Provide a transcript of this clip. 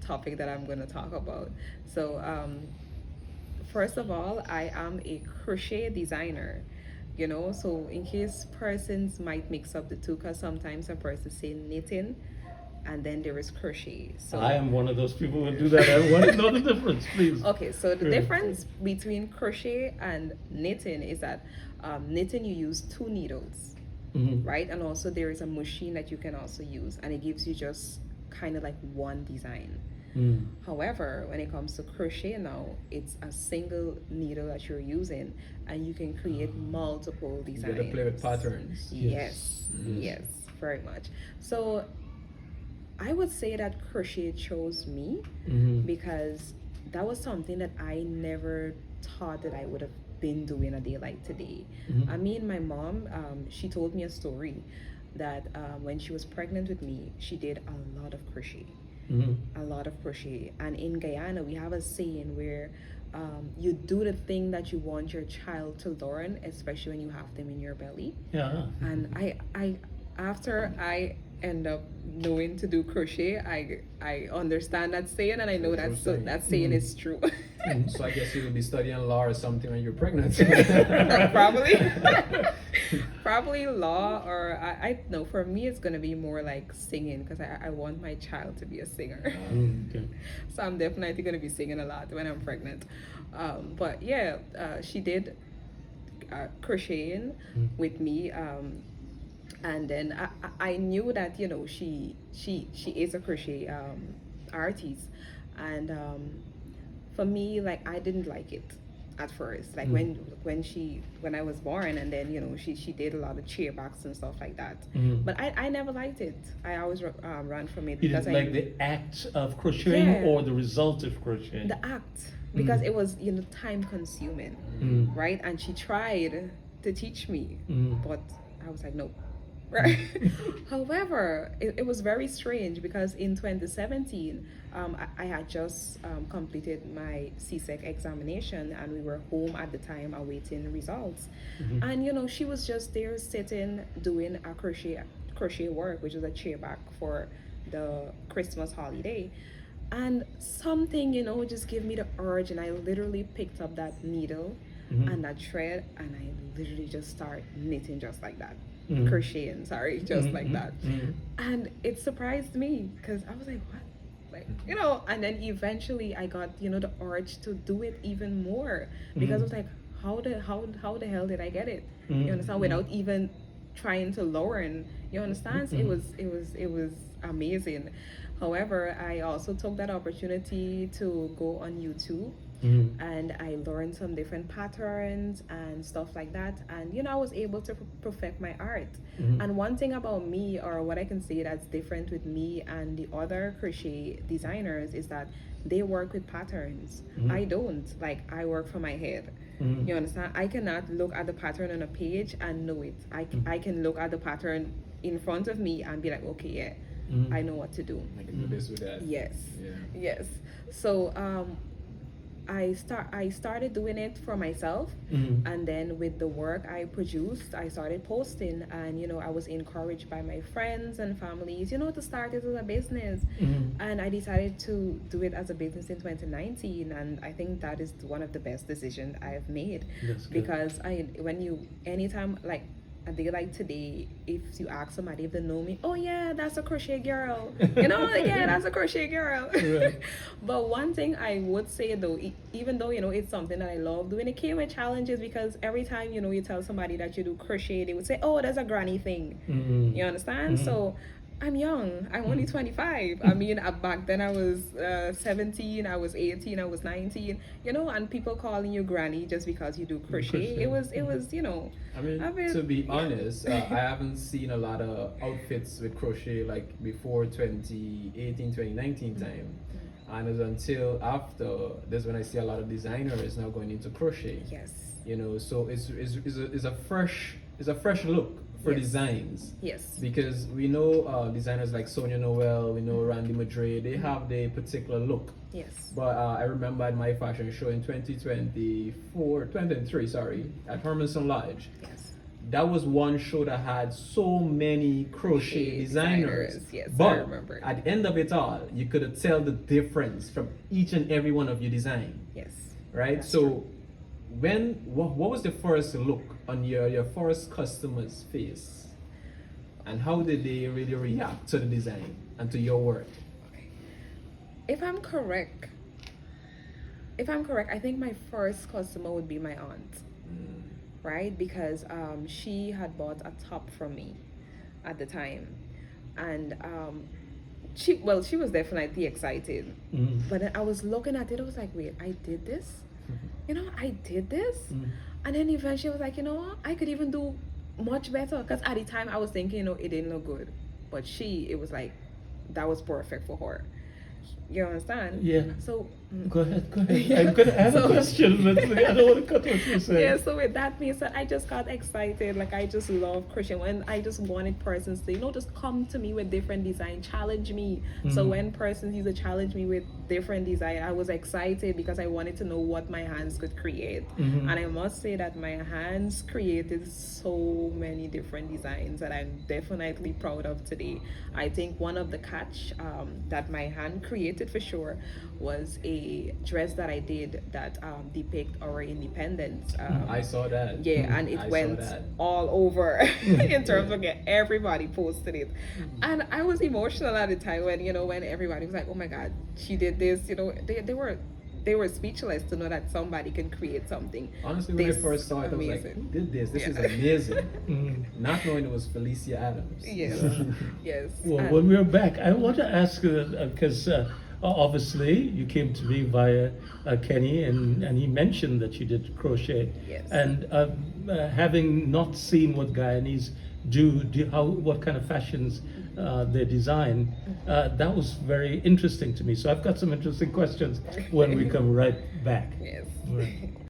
topic that I'm going to talk about. So, first of all, I am a crochet designer. So in case persons might mix up the two, because sometimes a person say knitting and then there is crochet. So I am one of those people who do that. I want to know the difference, please. okay, so the difference between crochet and knitting is that knitting you use two needles, right? And also there is a machine that you can also use, and it gives you just kind of like one design. However, when it comes to crochet now, it's a single needle that you're using, and you can create multiple designs. You get to play with patterns. Yes, very much. So I would say that crochet chose me because that was something that I never thought that I would have been doing a day like today. I mean, my mom, she told me a story that when she was pregnant with me, she did a lot of crochet. A lot of crochet. And in Guyana, we have a saying where you do the thing that you want your child to learn, especially when you have them in your belly. Yeah. And I after I end up knowing to do crochet, I understand that saying, and I know that saying is true. So I guess you will be studying law or something when you're pregnant. Probably law, or I know for me it's gonna be more like singing, because I want my child to be a singer. Okay. So I'm definitely gonna be singing a lot when I'm pregnant. But yeah, she did crocheting with me. And then I knew that she is a crochet artist, and for me, like, I didn't like it at first, like when I was born, and then she did a lot of chairbacks and stuff like that, but I never liked it. I always ran from it You because didn't like the act of crocheting or the result of crocheting? the act, because it was time consuming, right? And she tried to teach me, but I was like, no. Right. However, it was very strange because in 2017, I had just completed my CSEC examination, and we were home at the time awaiting results. And she was just there sitting doing a crochet work, which was a chairback for the Christmas holiday. And something, just gave me the urge, and I literally picked up that needle and that thread, and I literally just started knitting just like that. Crocheting, just like that. And it surprised me because I was like, what? Like, and then eventually I got, the urge to do it even more, because I was like, how the hell did I get it? You understand? Without even trying to learn. You understand? So it was amazing. However, I also took that opportunity to go on YouTube. And I learned some different patterns and stuff like that, and I was able to perfect my art. And one thing about me, or what I can say that's different with me and the other crochet designers, is that they work with patterns. I don't. Like, I work from my head. You understand? I cannot look at the pattern on a page and know it. I can look at the pattern in front of me and be like, okay, yeah, I know what to do. I can do this with that. Yes. So I started doing it for myself, and then with the work I produced, I started posting, and I was encouraged by my friends and families, to start it as a business. And I decided to do it as a business in 2019, and I think that is one of the best decisions I've made. Because anytime, like a day like today, if you ask somebody if they know me, oh yeah, that's a crochet girl, yeah, that's a crochet girl. Right. But one thing I would say though, even though it's something that I love doing, it came with challenges, because every time you tell somebody that you do crochet, they would say, oh, that's a granny thing. You understand? So I'm young. I'm only 25. I mean, back then I was 17, I was 18, I was 19, and people calling you granny just because you do crochet. It was, I mean, to be honest, I haven't seen a lot of outfits with crochet like before 2018, 2019 time. And it's until after this when I see a lot of designers now going into crochet. Yes. So it's a fresh look for designs. Yes. Because we know designers like Sonia Noel, we know Randy Madre, they have their particular look. Yes. But I remember at my fashion show in 2023, at Hermanson Lodge, that was one show that had so many crochet designers. Yes, but I remember. at the end of it all, you could tell the difference from each and every one of your design. Yes. Right? That's So true. what was the first look on your first customer's face? And how did they really react to the design and to your work? If I'm correct, I think my first customer would be my aunt. Right? Because she had bought a top from me at the time. And she was definitely excited. But then I was looking at it, I was like, wait, I did this? I did this? And then eventually I was like, I could even do much better. Because at the time I was thinking, it didn't look good. But it was like, that was perfect for her. You understand? Yeah. So go ahead. I'm gonna have a question, but I don't want to cut what you're saying. Yeah. So with that being said, I just got excited. Like, I just love crochet. When I just wanted persons to, just come to me with different design, challenge me. So when persons used to challenge me with different design, I was excited because I wanted to know what my hands could create. And I must say that my hands created so many different designs that I'm definitely proud of today. I think one of the catch that my hand created for sure was a dress that I did that depict our independence. I saw that. Yeah, and it went all over in terms of everybody posted it. And I was emotional at the time when everybody was like, oh my God, she did this. They were speechless to know that somebody can create something. Honestly, when I first saw it, I was like, who did this? This is amazing. Not knowing it was Felicia Adams. Yes. Yes. Well, when we're back, I want to ask, because obviously you came to me via Kenny, and he mentioned that you did crochet. Yes. And having not seen what Guyanese what kind of fashions they design, that was very interesting to me. So I've got some interesting questions when we come right back. Yes. Right.